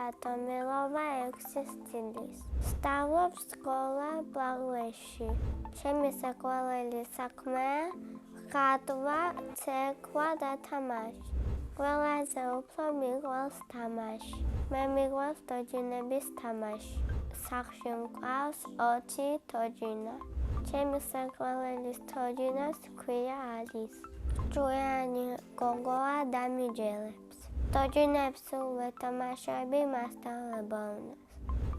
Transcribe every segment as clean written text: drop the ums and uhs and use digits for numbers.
ათომილობა 6 წლის. სწავლობ სკოლა პლაღვეში. ჩემი საყვარელი საქმეა ხატვა, ცეკვა და თამაში. ყველაზე უფრო მიყვარს თამაში. მე მიყვარს თოჯინების თამაში. სახლში მყავს 20 თოჯინა. ჩემი საყვარელი თოჯინას ქვია ალის. ჭკვიანი გოგოა დამიჯერებს. თოჯინებს ვეთამაშები მასწავლებელს.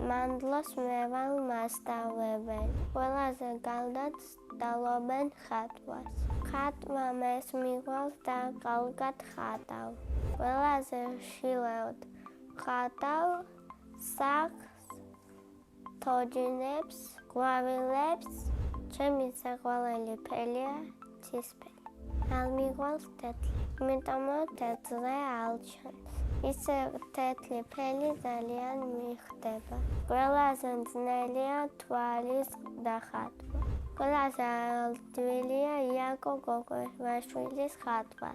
მანდლოს მე ვარ მასწავლებელი. ყველაზე გარდად სწავლობენ ხატვას. ხატვა მეს მიყვარს და კარგად ხატავ. ყველაზე ხშირად ხატავ სახლს, თოჯინებს, ყვავილებს. ჩემი საყვარელი ფერია ცისფერი. არ მიყვარს თეთრი, იმიტომ რომ თეთრზე არ ჩანს. ისე თეთრი ფერი ძალიან მიხდება. ყველაზე ძნელია თვალის დახატვა. ყველაზე ადვილია იაკო გოგოშვაშვილის ხატვა.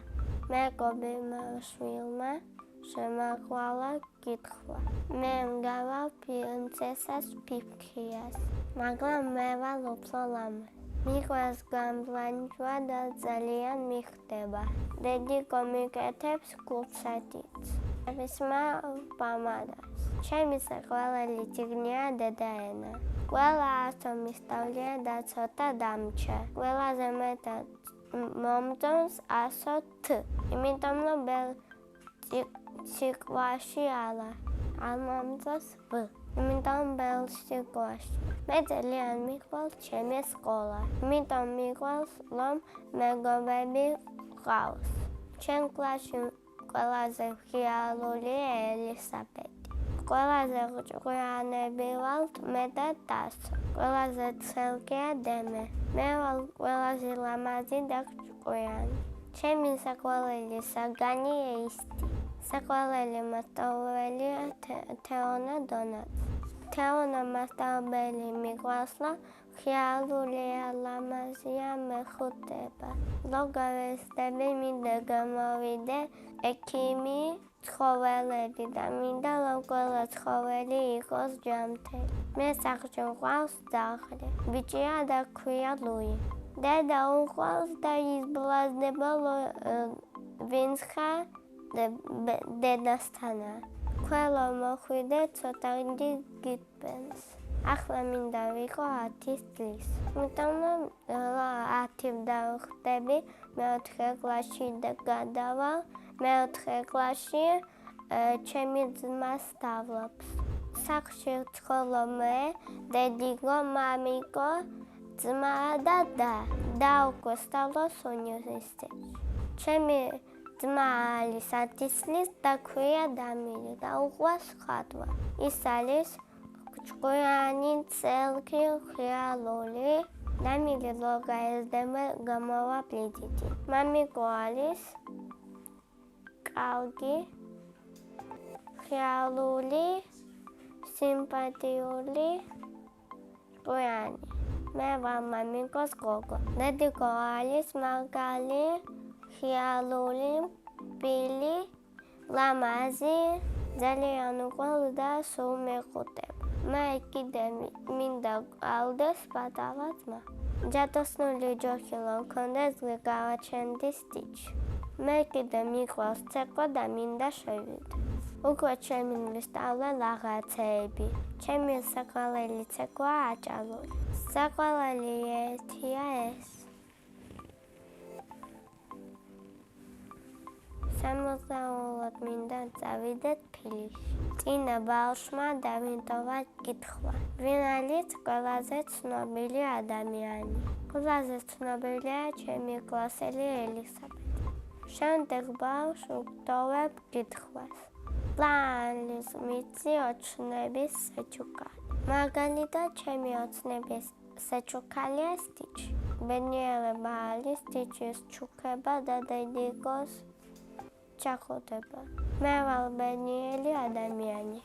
მეგობრმა შვილმა შემოაყოლა კითხვა. მე მგავარ პრინცესას ფიფქიას, მაგრამ მე ვარ უფრო ლამაზი. მიყვარს გამბლანჯვა და ძალიან მიხდება. დედი კომიკეთებს კურსეთიც. ესმა პამადას. ჩემი საყვარელი წიგნია დედაენა. ყველა ასო მისწავლია და ცოტა დამრჩა. ყველაზე მეტად მომწონს ასო T. იმიტომ რომ ბელ ციკლაში არ მომწონს V. იმიტომ ბელ ციკლაში. მე ძალიან მიყვარს ჩემი სკოლა. იმიტომ მიყვარს რომ მეგობრები ყავს. ჩემ კლასში ყველაზე ღიალურია ელისაბედი. ყველაზე ჭკვიანები ვართ მე და დასო. ყველაზე ცელკია დემე. მე ვარ ყველაზე ლამაზი და ჭკვიანი. ჩემი საყვარელი საგანი ეისტი. საყვარელი მასწავლებელია თეონა დონატი. თეონა მასწავლებელი მიყვარს რომ ღიალურია, ლამაზია, მეხუთება. ლოგავესტები მინდა გამოვიდე ექიმი ცხოველები და მინდა რომ ყველა ცხოველი იყოს ჯანმრთელი. მე სახლში მყავს ძაღლი. ბიჭია და ქვია ლუი. დედა უყვარს და იზბლაზდება ვინც ხარ დედასთანა. ყველა მოხვიდე ცოტა გიტბენს. ახლა მინდა ვიყო 10 წლის. იმიტომ რომ 10 დავხდები, მეოთხე კლასში გადავალ. მეოთხე კლასში ჩემი ძმა სწავლობს. სახლში ვცხოვრობ მე, დედიკო, მამიკო, ძმა და და. და უკვე სწავლობს უნივერსიტეტში. ჩემი ძმა არის 10 წლის და ქვია დამირი და უყვარს ხატვა. ის არის ჭკვიანი, ცელკი, ღიალური. დამირი ლოგაიზდება გამოვა პრინცი. მამიკო არის კარგი, ღიალური, სიმპათიური, ჭკვიანი. მე ვარ მამიკოს გოგო. დედიკო არის მაგარი, ღიალური, პილი, ლამაზი, ძალიან უყვარს და სულ მეხუტება. მე კიდე მინდა გყავდეს პატარა ძმა. ჯადოსნური ჯოხი რომ მქონდეს გავაჩენდი სტიჩი. მე კიდე მიყვარს ცეკვა და მინდა შევიდე. უკვე ჩემი ვისწავლე რაღაცეები. ჩემი საყვარელი ცეკვაა აჭარული. საყვარელი ერთია ეს. სამოგზაუროდ მინდა წავიდეთ ფილიში. წინა ბავშვმა დავინტოვა კითხვა. ვინ არის ყველაზე ცნობილი ადამიანი? ყველაზე ცნობილია ჩემი კლასელი ელისაბედი. შემდეგ ბავშვს ვტოვებ კითხვას. რა არის მიცი ოცნების საჩუქარი? მაგალითად, ჩემი ოცნების საჩუქარია სტიჩი. ბედნიერება არის სტიჩის ჩუქება და დედიკოს ჩახუტება. მე ვარ ბედნიერი ადამიანი.